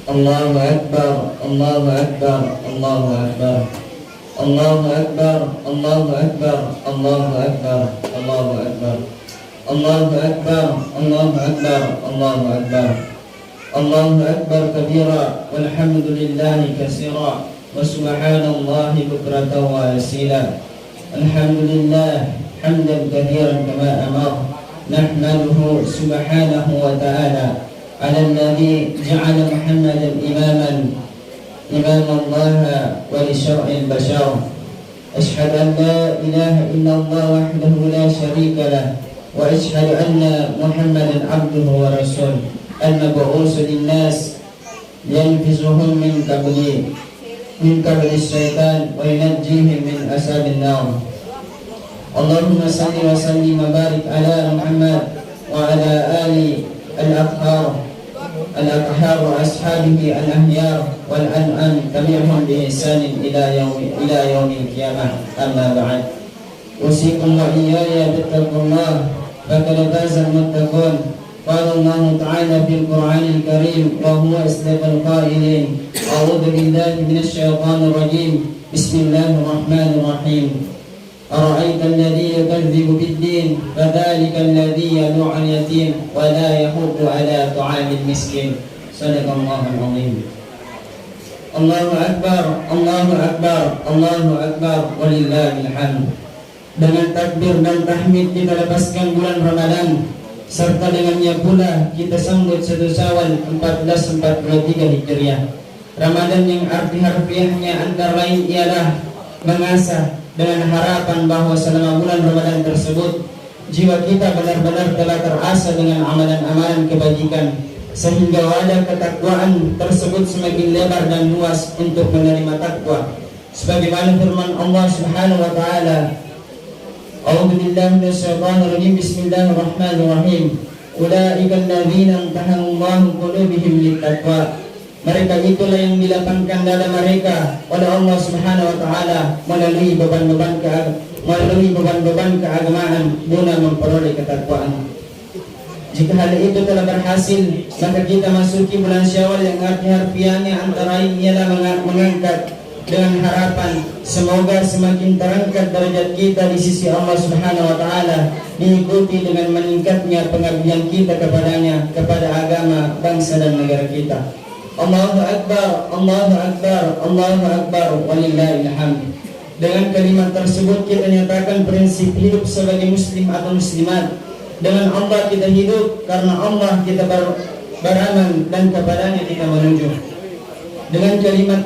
Allahu Akbar, Allahu Akbar, Allahu Akbar, Allahu Akbar, Allahu Akbar, Allahu Akbar, Allahu Akbar, Allahu Akbar, Allahu Akbar, Allahu Akbar, Allahu Akbar kabira, walhamdulillahi katsira, wa subhanallahi bukratan wa asila. Alhamdulillah hamdan katsiran kama amara, nahmaduhu subhanahu wa ta'ala على الذي جعل محمدا إمام الله ولشرع البشر. أشهد أن لا إله إلا الله وحده لا شريك له، وأشهد أن محمدا عبده ورسوله المبعوث للناس لينقذهم من قبل الشيطان وينجيهم من أساب النار. اللهم صل وسلم وبارك على محمد وعلى آل الأطهار وأصحابه الأخيار والأنعام تبعهم بإحسان إلى يوم القيامة. أما بعد، أوصيكم وإياي بتقوى الله فقد فاز المتقون. قال الله تعالى في القرآن الكريم وهو أصدق القائلين: أعوذ بالله من الشيطان الرجيم، بسم الله الرحمن الرحيم. أرأيت الذي يكذب بالدين فذلك الذي يدعو اليتيم ولا يحض على طعام المسكين. صدق الله العظيم. Allahu Akbar, Allahu Akbar, Allahu Akbar, walillahil hamd. Dengan takbir dan tahmid kita lepaskan bulan Ramadan, serta dengannya pula kita sambut 1 Syawal 1443 Hijriah. Ramadan yang arti harfiahnya antara lain ialah mengasah, dengan harapan bahwa selama bulan Ramadan tersebut jiwa kita benar-benar telah terasa dengan amalan-amalan kebajikan, sehingga wadah ketakwaan tersebut semakin lebar dan luas untuk menerima takwa. Sebagaimana firman Allah Subhanahu wa taala, A'udzu billahi minasyaitonir rajim, bismillahirrahmanirrahim. Ulaika alladzina amtahanallahu qulubihim littaqwa. Mereka itulah yang dilapangkan dada mereka oleh Allah Subhanahu wa taala melalui beban-beban keagamaan guna memperoleh ketakwaan. Jika hal itu telah berhasil, maka kita masuki bulan Syawal yang arti harfiahnya antara lain ialah mengangkat, dengan harapan semoga semakin terangkat derajat kita di sisi Allah Subhanahu wa taala, diikuti dengan meningkatnya pengabdian kita kepadanya, kepada agama, bangsa dan negara kita. Allahu Akbar, Allahu Akbar, Allahu Akbar, walillahil hamd. Dengan kalimat tersebut kita nyatakan prinsip hidup sebagai muslim atau muslimat. Dengan Allah kita hidup, karena Allah kita beramal dan kepadanya kita menuju. Dengan kalimat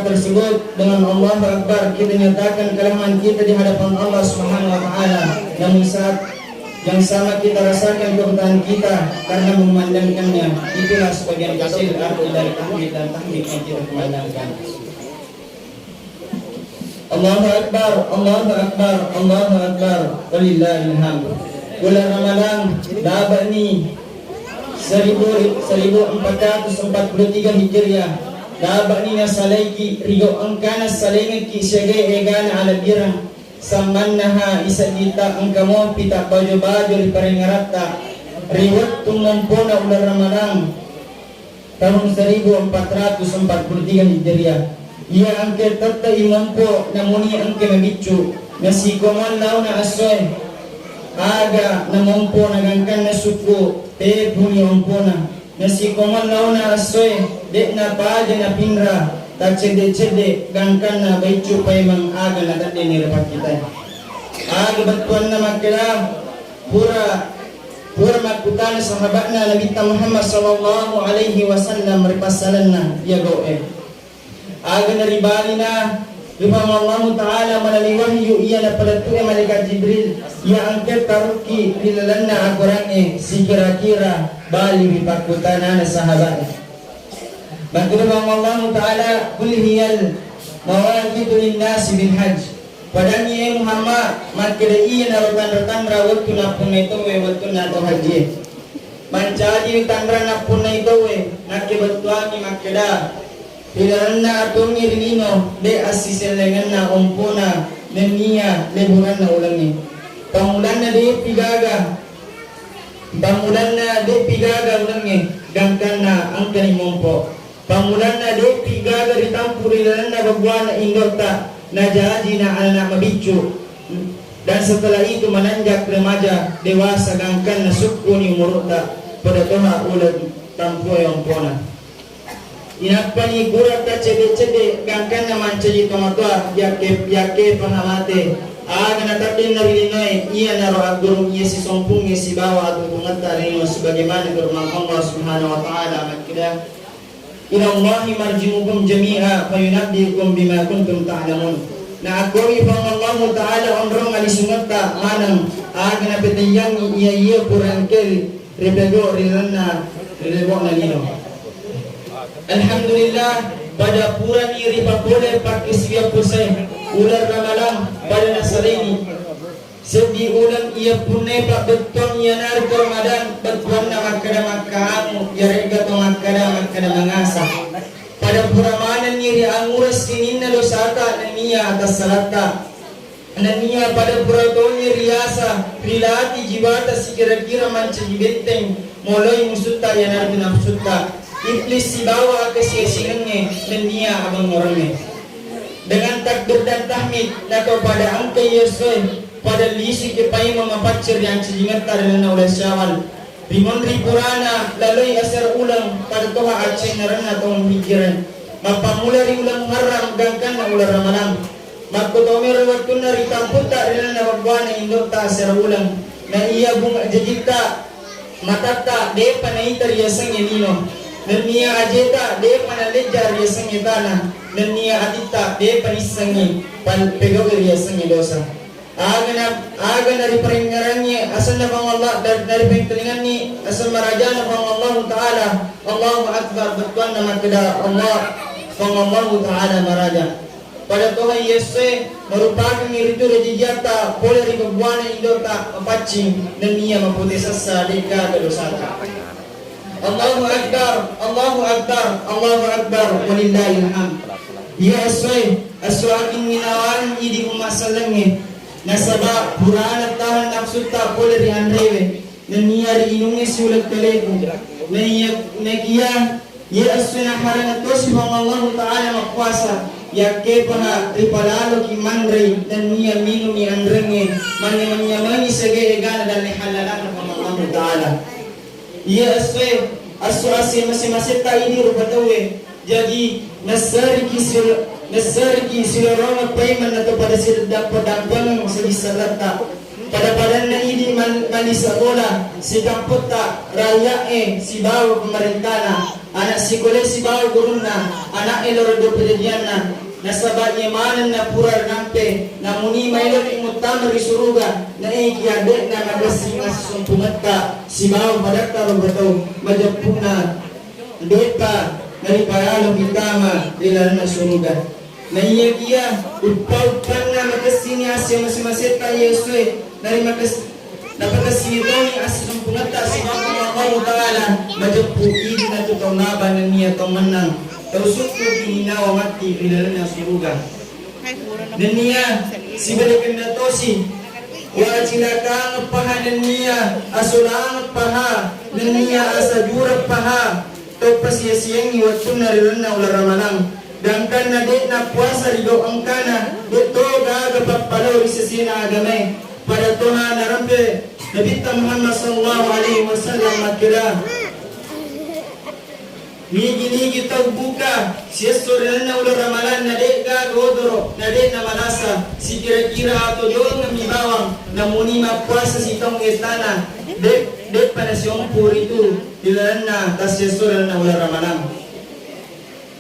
tersebut dengan Allahu Akbar kita nyatakan kelemahan kita di hadapan Allah Subhanahu wa taala. Namun saat yang sama kita rasakan kebutuhan kita karena memandangkannya. Itulah sebagian kecil arti dari tahmid dan tahmid yang kita kumandangkan. Allahu Akbar, Allahu Akbar, Allahu Akbar, walillahil hamd. Bulan Ramadan daba ni 1443 Hijriah. Daba ni nasalaiki rigo angkana salengki sebagai egana ala birang samannaha isa kita angkamo pita baju-baju di paringarata riwat tumumpuna ular Ramadan tahun 1443 Hijriah. Ia angke tatta imampo namuni angke mabicu nasi koman lau na asoy aga namompo nagangkan na suku te puni ompona nasi koman lau na asoy dek na paja na pinra tak cede-cede gangkan na baicu paimang aga na tadi ni repat kita. Aga batuan na magkala pura makutana sahabat na Nabi Muhammad sallallahu alaihi wasallam ripasalan na dia goe. Aga na ribali na Firman Allah Ta'ala melalui wahyu ia na pada tuh malaikat Jibril ia angkat taruki lilalana akurannya si kira-kira bali ripakutana na sahabat. Firman Allah Ta'ala kul hiyal mawaqitu linnasi bil hajj. Padanya ya Muhammad makidai na rotan-rotan rawat tunapun itu waktu na to haji. Mancaji tangra napun itu nakibatwani makida. Hilalana atungi rinino de asiselengan na umpuna nenia leburan na ulangi. Pangulan na de pigaga Pamulan na de pigaga unangnya gangkan na ang kanimompo. Pamulan na de pigaga ditampurilan na bagwana indorta na jadi na anak mabicu. Dan setelah itu menanjak remaja dewasa gangkan na sukuni umurta pada toha ulat tampu yang pona. Inapani gurat ta cede gangkan na mancaji tomatua yake pahamate. Aga natapin na rinay iya na roagurong iya si sompung iya si bawa at utungat tarino sebagaimana firman Allah Subhanahu wa taala makida ila Allahi marji'ukum jami'a fayunabbi'ukum bima kuntum ta'lamun. Na agoy pang Allah taala onrong alisungat ta manang aga na petiyang iya purangkel rebego rilana rebego na lino. Alhamdulillah pada pura ni ripapole pakisya pusay ular ramalang pada nasarini sedi ulang ia punai pak beton ia nar ke Ramadan betuan nama kada makamu yarega to makada mangasa pada pura mana ni anguras sinin na dosata nania atas salata nania pada pura to ni riasa rilati jiwata sikira-kira manci benteng moloi musutta yanar binam sutta iblis si bawa ke sia-siangnya nania abang orangnya. Dengan takbir dan tahmid na kepada angka Yesus pada lisi kepai memapacir yang cijingat tarana oleh syawal rimon ripurana lalui asar ulang pada toha aceh narana tahun hijiran mapamula ri ulang haram gangkan na ulang ramadan makotomer waktu na ritamputa rinana bagwana indota asar ulang na iya bunga jejita matata de panaitar yasang yanino dan niya ajeta de panalejar yasang yatana dan niya atita de panisangi pan pegawir yasang dosa aga dari peringarannya asal na bang Allah dari pengtelingan ni asal marajana bang Allah taala Allahu akbar betuan nama kedah Allah bang Allah taala maraja pada Tuhan Yesus merupakan itu rejijata boleh ribuan indota pacing dan niya maputi sasa deka kedosaka. Allahu akbar Allahu akbar Allahu akbar walillahil hamd. Ya aswakin minawan idi umat salangnya nasaba purana tahan nafsu tak boleh diandrewe dan niya riinungi sulat kaleku nagiya ya aswina harana tosibang Allah ta'ala makwasa ya kepaha ripalalo ki mandrei dan niya minum ni andrenge manyamani sege egana dan nihalalan ng Allah ta'ala ya aswasi masih ta ini rupatawe jadi nasariki sila roma payman na to pada sila dapadampangan sa disalata pada padan na ini manisa bola si kampota raya si bawa pemerintana anak si kole si bawa guruna anak elorodo pedediana nasabanya manan na purar nampe namuni mailot imutama risuruga na kiade na magasing asumpungatka si bawa padakta robatau majapuna depa dari paralo kitama dilan na suruga na iya kia upaupan na makasini asya masimaseta Yesus dari makas dapat kasini toni asya pungata si Allah Ta'ala majapu idi na tutunaban na niya menang tausukto kininawa mati dilan na suruga dan niya si balikan na tosi wa cilakang pahanan niya asulang paha dan niya asajurap paha topas siang waktu narirana ular ramalang dan karena dia nak puasa rigo angkana itu gaga papalo risesina agame pada Tuhan narampe Nabi Muhammad sallallahu alaihi wasallam makira nigi tau buka siasorana ular ramalan nade gaga odoro nade na manasa si kira-kira atau doang ng bawang namuni mapuasa si tong estana dek pada siong pur itu dilana tasyasurana na ular ramalan.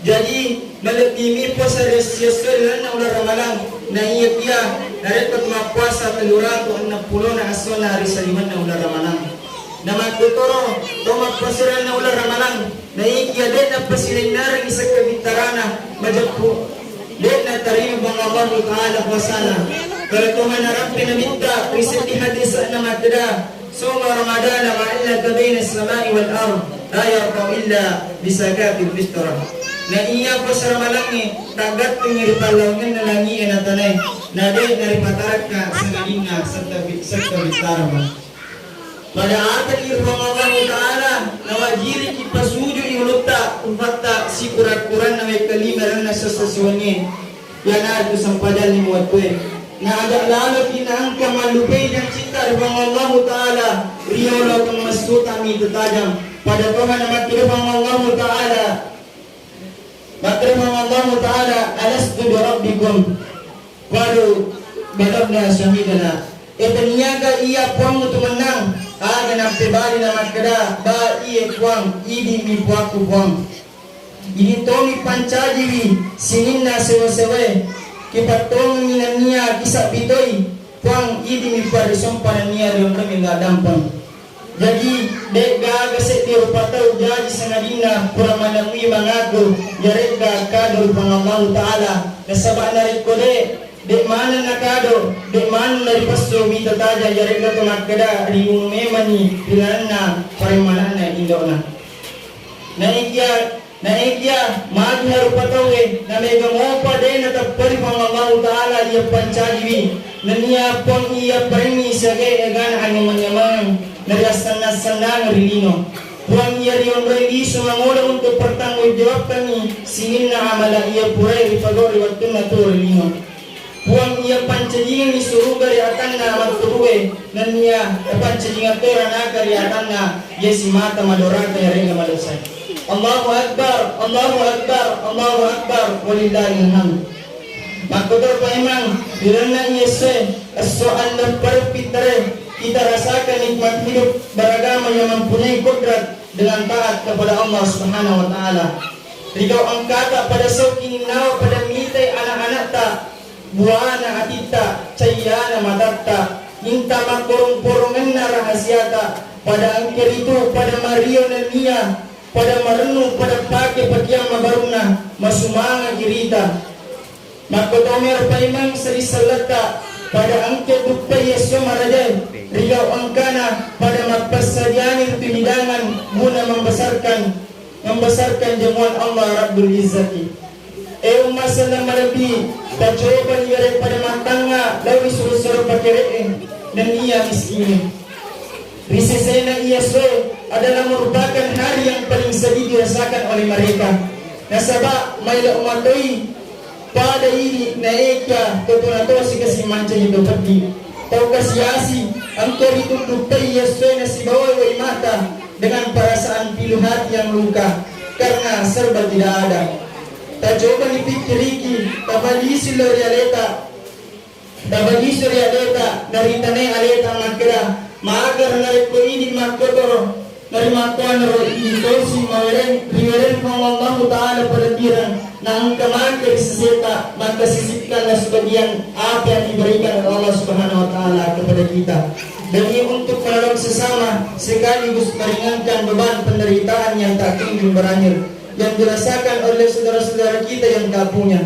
Jadi malatimi po sa resyasurana na ular ramalan na iya kia naretot mapuasa telurato ang napulo na aso na hari sa liman na ular ramalan. Na magtuturo tomak pasiran na ular ramalan na iya din na pasilinarang isa kabitarana majapu din na tarim bang Allah Ta'ala wasana. Pero Tuhan harap pinaminta prisit di hadis na matda suma Ramadan ma'illa tabayin as-samai wal-ard la yarqa illa bisakatil fitra. Na iya po sa ramalangi tagat pingiripalawngan na langi na tanay na din naripatarak ka sa ngalinga sa tabitara. pada atas irfan Allah Ta'ala nawajiri kipasuju ihulukta ufatta si kurat-kuran na may kalimaran na sa sasyonin yan ato sampadal ni muatwe na ada lalo kinaangka malupay ng cita irfan Allah Ta'ala riyolo kang masuta mi tatajam pada Tuhan na matirfan Allah Ta'ala matirfan Allah Ta'ala alastu bi rabbikum walu balagna syahidana etaniyaga iya puang tumenang aga na pebali na makada ba iye puang idi mi puaku puang ini tomi pancajiwi sininna sewa-sewa kipatong minania kisah bitoi puang idi mi parisong panania yang kami nggak dampang jadi dek gaga setio patau jadi sangadina pura manamui mangaku jarega kadul pangallahu ta'ala nasabak narik kode dek mana nakado dek mana dari pasto mita taja jarega to makada riung memani pilana parimanana indona naikya maju haru patawe na mega mopa de na tapari pangallahu ta'ala dia pancajiwi nania pon iya parimi sage egan anu manyamang nariasan-nasan rilino puang iya rion rendi sumangoda untuk pertanggungjawabkan ni singin na amala iya purai ripagori waktu na to rilino puang iya pancajingan ni surugari akan na magturuwe nan niya pancajingan tora na kari akan na yesi mata madorata yarenga madosay Allahu Akbar Allahu Akbar Allahu Akbar walillahil hamd makotor pa imang dirana yese as-soal na parpitare kita rasakan nikmat hidup beragama yang mempunyai kodrat dengan taat kepada Allah Subhanahu wa taala rikau angkata pada saukin nawa pada mitai anak-anak tak buana atita cayana matatta minta makorong-korongan na rahasiata pada angker itu pada Mario dan Mia pada marenu pada pake patiang mabaruna masumanga girita makotomer paimang sarisalata pada angker dupay yasyo marajay rigaw angkana pada magpasadyanin pinidangan guna membesarkan jamuan Allah Rabbul Izzati masa na malabi pacoban yare pada matanga lawi suruh-suruh pakirein dan ia miskin risesena ia soe adalah merupakan hari yang paling sedih dirasakan oleh mereka nasaba maila umatoi pada ini naika totonato si kasi manca itu pati tau kasiasi angker itu tupai ia soe na si bawai wai mata dengan perasaan pilu hati yang luka karena serba tidak ada ta coba dipikiriki tabadisi realeta dari tanah aleta makera maagar nari ko ini makotoro nari makuan ro itosi maweren riweren Allah Ta'ala perhatian nang kemangker seseta maka sisipkan sebagian apa yang diberikan oleh Allah Subhanahu Wa Ta'ala kepada kita demi untuk menolong sesama sekaligus meringankan beban penderitaan yang tak ingin berakhir yang dirasakan oleh saudara-saudara kita yang tak punya.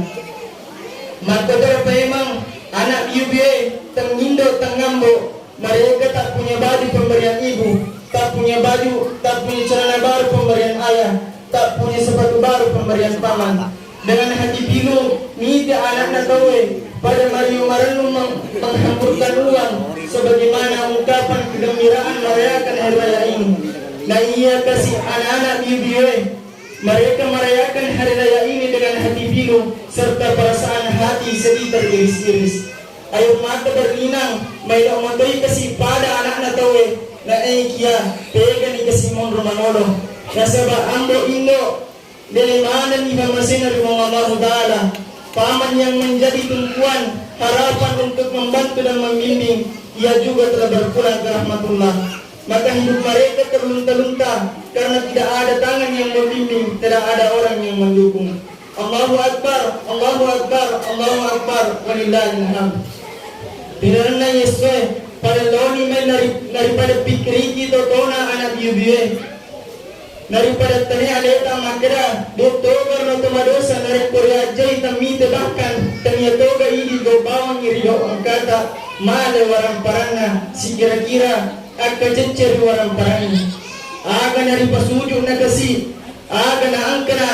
Maka memang anak UBA tengindo tengambo mereka tak punya baju pemberian ibu, tak punya baju, tak punya celana baru pemberian ayah, tak punya sepatu baru pemberian paman. Dengan hati pilu, minta anak tahu pada Mario Marenu menghamburkan uang sebagaimana ungkapan kegembiraan merayakan hari raya ini. Nah ia kasih anak-anak UBA mereka merayakan hari raya ini dengan hati pilu serta perasaan hati sedih teriris-iris. Ayo mata berlinang, may umatay kasi pada anak na tawe na kia pega ni kasi mon romanolo. Nasaba ambo indo dilimanan ni mamasin dari Allah Ta'ala. Paman yang menjadi tumpuan harapan untuk membantu dan membimbing, ia juga telah berpulang ke rahmatullah. Maka hidup mereka terlunta-lunta karena tidak ada tangan yang membimbing, tidak ada orang yang mendukung. Allahu Akbar, Allahu Akbar, Allahu Akbar, walillahil hamd. Tidak na Yesus pada loni men daripada pikir kita tona anak UBA daripada tani aleta makera doktor no tomadosa dari Korea jai tamite bahkan tani toga ini go bawang iriyo angkata male warang parana si kira-kira akka jecer warang parani aga nari pasuju na kasi aga na angkana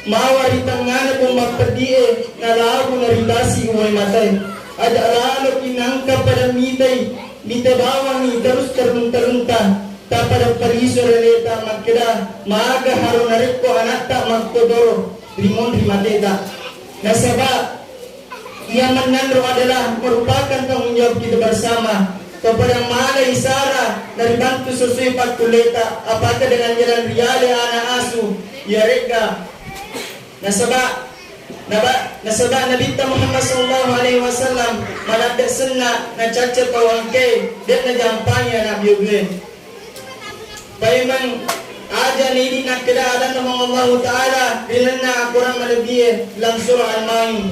mawari tangana kung mapadie na lago na ritasi umay matay ada lalo kinangka pada mitay bawang ni terus terunta-unta ta pada pariso releta makeda maaga harun nariko anak tak magkodoro limon rimateta. Nasaba ia menandro adalah merupakan tanggung jawab kita bersama kepada mana isara dari bantu sesuai patuleta apakah dengan jalan riale anak asu ya rega. Nasaba Nabi Muhammad sallallahu alaihi wasallam malada senna na caca tawangke dan na jampanya na biogwe. Paiman aja ni nak keadaan nama Allah Taala dinana Quran malabiyah dalam surah Al-Maun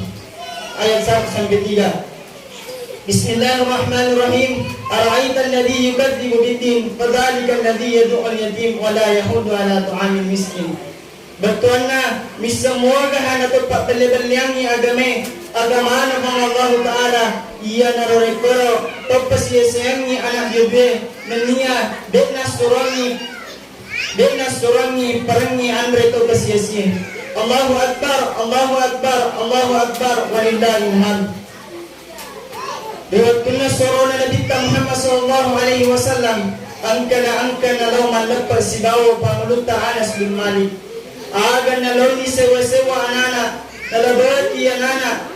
ayat 1 sampai 3. Bismillahirrahmanirrahim. Ara'aita alladhi yukadzibu bid-din fadhalika alladhi yad'u al-yatim wa la yahudu ala ta'amil miskin. Bertuanna misemua hana tepat beli-beliangi agama nama Allah Taala ia narorekoro topas yesengi anak yobe nenia dekna surangi perangi andre topas yesi. Allahu akbar walillahil hamd. Diwaktunya sorona Nabi Muhammad sallallahu alaihi wasallam angkana law malapar sibaw panguluta Anas bin Malik agan na law ni sewa anana talabati anana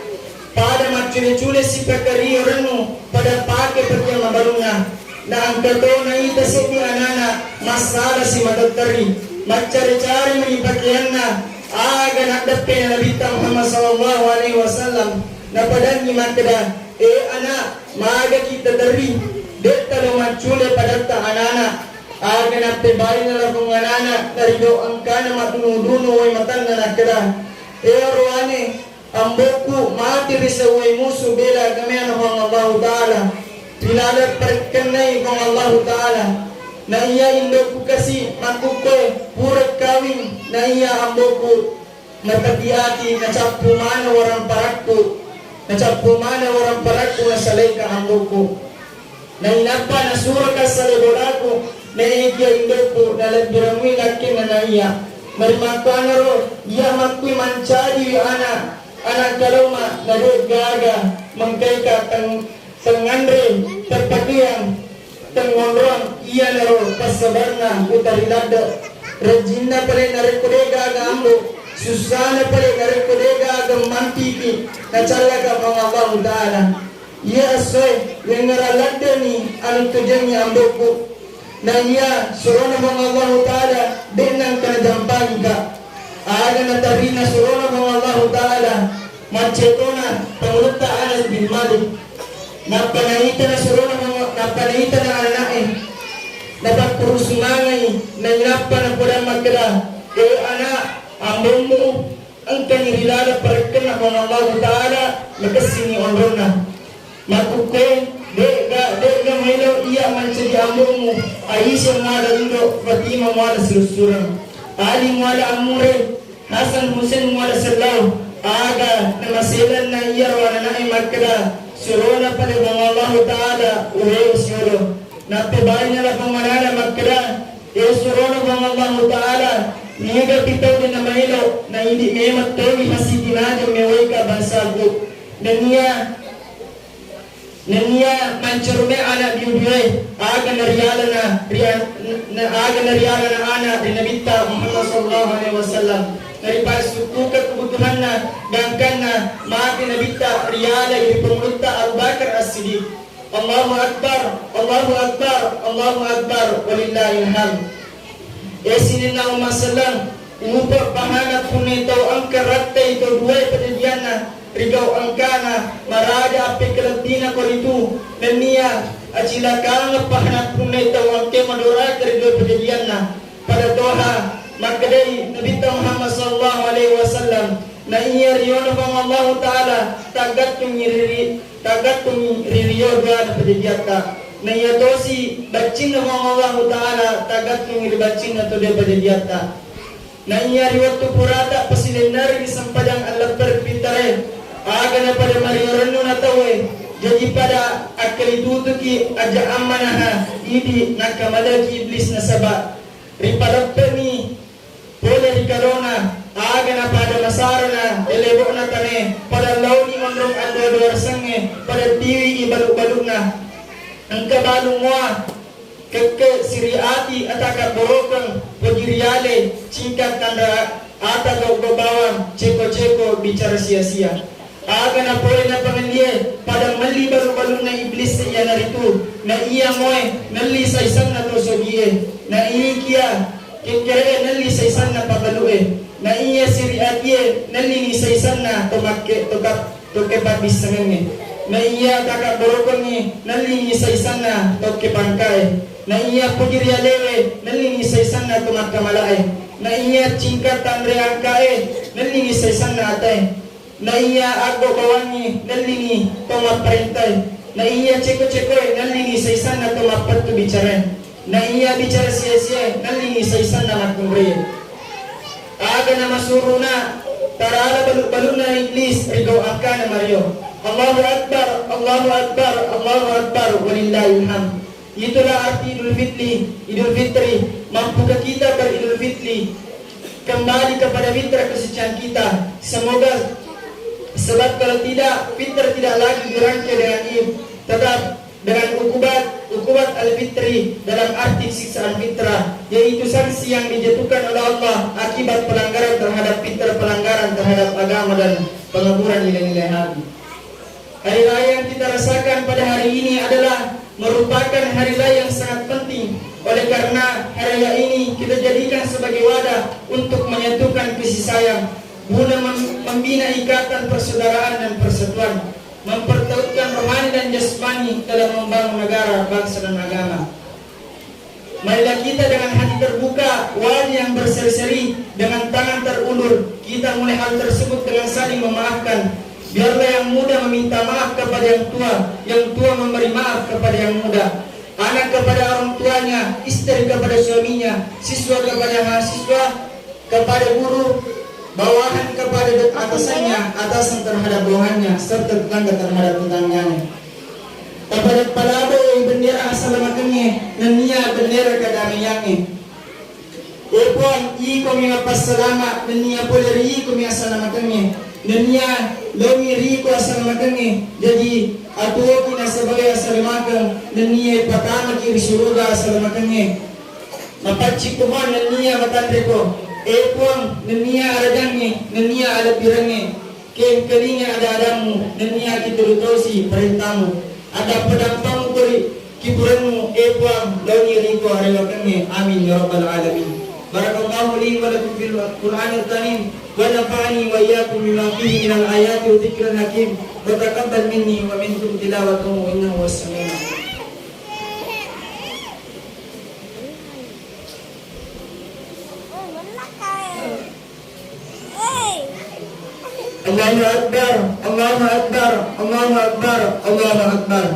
pada macule-cule si pakari oranu pada pake pergi mabalunga na angkato na ita si anana masala si madatari macari-cari menipakyanna agan nadape na Nabi Muhammad sallallahu alaihi wasallam na padangi makada anak maga kita dari deta lo macule padatta anana aga na tebay na lakong anana dari do angkana matunuduno way matanda na kada arwane amboku mati risaway musu bela gamena ng Allah Taala pilalat perkenay ng Allah Taala na iya indoku kasi matukoy purat kawin na iya amboku matabiati na capumana warang parakku Nacapumana orang paraku na salay ka hambuko. Na inapa na sura ka sa lebolako na ikya indoko na lagbiramoy laki na naiya. Marimakana ro, iya makoy mancari anak kaloma na gaga mangkay ka tangandre terpakiyang tangonrong iya na ro pasabar na utarilada. Rejina pala na rekodega gambo. Susana pale garekodega agam mantiki na chalaga mga Allah Taala. Iya asoy wengara ladani anu tujangi amboku na iya surona mga Allah Taala denang kanajampani ka. Aga na tarina surona mga Allah Taala macetona panguluta Anas bin Malik. Napanaita na surona mga napanaita na anae. Napagkurusumangay na inapa na pula magkada. Anak ambomu ang kanilala parakan ng Allah Taala makasini onrona makukoy dega maylaw iya man sa ambomu Aisha mala indo Fatima mala silusuran Ali mala amure Hasan Hussein mala sallaw aga na masilan na iya wana na ay magkada surona pala ng Allah Taala uwe usuro natibay na lang manana magkada surona ng Allah Taala niaga pitaw din na mahilo na hindi may matulog masih dinadyo may ka bansago na niya manchurume anak biuduay aga nariyala na anak dinabita Muhammad sallallahu alaihi wasallam daripada sukukat kebutuhan na gangkan na maaf dinabita riyala ini pengulta Abu Bakar As-Siddiq. Allahu Akbar walillahil hamd. Esinin na umasalang umupot pahanap kung ito ang karakta ito duway padigyan na rigaw ang kana maraja api kalatina ko rito na niya at sila kang pahanap kung ito ang kemadura rigaw padigyan na pada toha magkaday nabita Muhammad sallallahu alaihi wasallam na iya riyon ng Allah Taala tagat kong ririyo na padigyan ka na iya dosi bacin ng Allah Taala tagat kong bacin na to de padigyan ka na iya riwat to purata pasilenar isang padang alakbar pintare aga na pada mariyoran na tawe jadi pada akalituto ki aja amanaha idi nakamadaki iblis na saba ripadapta ni pole rikarona aga na pada masara na elebo na tane pada launi ondrong ando sange pada tiwi ibaluk-baluk na ang kabalong mo keke siriati ataka borokang pagiriale singkat tanda ataka babawang ceko bicara sia-sia. Aga na po'y napangalie pada mali baru-baru na iblis iya narito na iya mo'y nali sa isang na tosogie na inikia kikere nali sa isang na pabalue na iya siriatie nali ni sa isang na tomakke tokepabis sangenge na iya kakak borokon ni nali ni sa isang na tokepangkae na iya pagirialewe nali ni sa isang na tomakkamalae na iya cingkat tandre angkae nali ni sa isang na atay na iya ago bawangi nalini toma perintay na iya ceko-ceko nalini sa isang na tumapat to bicara na iya bicara sia-sia nalini sa isang na magkumri aga na masuro na tarala balu-balu na iblis rigaw angka na Mario Allahu Akbar Allahu Akbar Allahu Akbar walillahil hamd. Itulah arti Idul Fitri mampukah kita beridul fitri kembali kepada fitrah kesucian kita. Semoga sebab kalau tidak, fitrah tidak lagi dirangkai dengan tetap dengan ukubat al-fitri dalam arti siksaan fitrah, yaitu sanksi yang dijatuhkan oleh Allah akibat pelanggaran terhadap fitrah, pelanggaran terhadap agama dan pengaburan nilai-nilai hati. Hari raya yang kita rasakan pada hari ini adalah merupakan hari raya yang sangat penting. Oleh karena hari raya ini kita jadikan sebagai wadah untuk menyatukan kasih sayang, guna membina ikatan persaudaraan dan persatuan, mempertautkan rohani dan jasmani dalam membangun negara, bangsa dan agama. Marilah kita dengan hati terbuka, wajah yang berseri-seri, dengan tangan terulur, kita mulai hal tersebut dengan saling memaafkan. Biarlah yang muda meminta maaf kepada yang tua memberi maaf kepada yang muda, anak kepada orang tuanya, istri kepada suaminya, siswa kepada mahasiswa, kepada guru, bawahan kepada atasannya, atasan terhadap bawahannya, serta tetangga terhadap tetangganya. Kepada palabo yang bendera assalamualaikum dan niya bendera kadamiyangi. Upon iko mga pasalamat dan niya poleri iko mga assalamualaikum dan niya lomi riko assalamualaikum. Jadi atuo kina sebagai assalamualaikum dan niya patama kiri suruga assalamualaikum. Mapacik tuman dan niya matandriko. Epon nenia aradangi nenia ada pirangi kem kalinya ada adamu nenia kiturutosi perintahmu ada pedampang turi kiburanmu epon launi riko hariwakannya amin ya rabbal alamin. Barakallahu li wa lakum fil Qur'anil karim wa nafa'ani wa iyyakum bima fihi minal ayati wa dzikril hakim wa taqabbal minni wa minkum tilawatahu innahu was-sami'ul alim. Allahu Akbar, Allahu Akbar, Allahu Akbar, Allahu Akbar,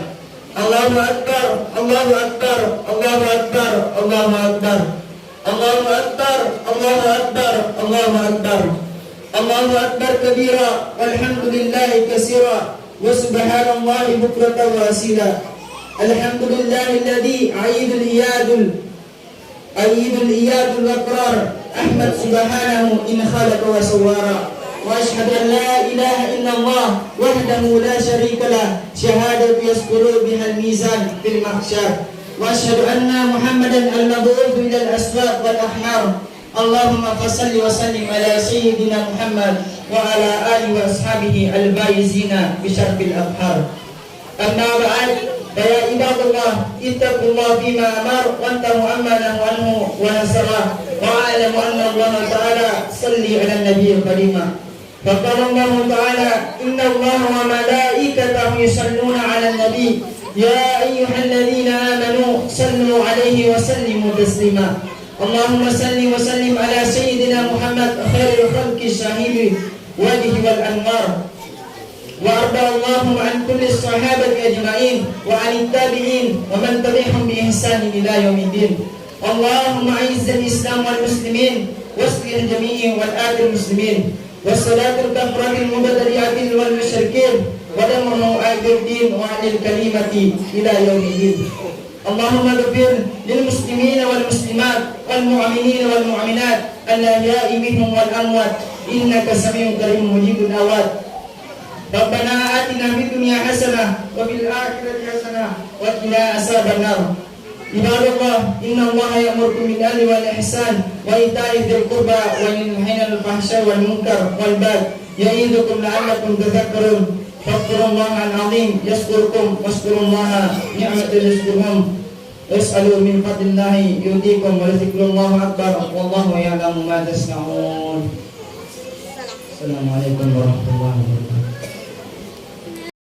Allahu Akbar, Allahu Akbar, Allahu Akbar, Allahu Akbar, Allahu Akbar, Allahu Akbar, Allahu Akbar, Allahu Akbar kabira, walhamdulillahi katsira, wa subhanallahi bukratan wa asila. Alhamdulillahilladzi ayyidul iyadul aqrar, Ahmad subhanahu in khalaqa wa sawwara. وأشهد أن لا إله إلا الله وحده لا شريك له شهادة يذكر بها الميزان في المحشر وأشهد أن محمدا المبعوث إلى الأسواق والأحمار. اللهم فصل وسلم على سيدنا محمد وعلى آله وأصحابه الفائزين بشرف الأبحار. أما بعد فيا عباد الله اتقوا الله فيما أمر وانتهوا عما نهوا عنه ونزغوا واعلموا أن الله تعالى صلي على النبي الكريم. فقال الله تعالى إن الله وملائكته يصلون على النبي يا أيها الذين آمنوا صلوا عليه وسلموا تسليما. اللهم صل وسلم على سيدنا محمد خير الخلق الشهيد وجه والأنوار. وأرضى اللهم عن كل الصحابة أجمعين وعن التابعين ومن تبعهم بإحسان إلى يوم الدين. اللهم أعز الإسلام والمسلمين واصلح الجميع والآت المسلمين والصلاة الكفرة المبتدئة والمشركين ودمرهم أهل الدين وأهل الكلمة إلى يوم الدين. اللهم اغفر للمسلمين والمسلمات والمؤمنين والمؤمنات الأحياء منهم والأموات إنك سميع قريب مجيب الدعوات. ربنا آتنا في الدنيا حسنة وفي الآخرة حسنة وقنا عذاب النار. عباد الله إن الله يأمركم بالعدل والإحسان وإيتاء ذي القربى وينهى عن الفحشاء والمنكر والبغي يعظكم لعلكم تذكرون. فاذكروا الله العظيم يذكركم واشكروا الله نعمة يذكركم واسألوا من فضل الله يؤتيكم ولذكر الله أكبر والله يعلم ما تصنعون. السلام عليكم ورحمة الله وبركاته.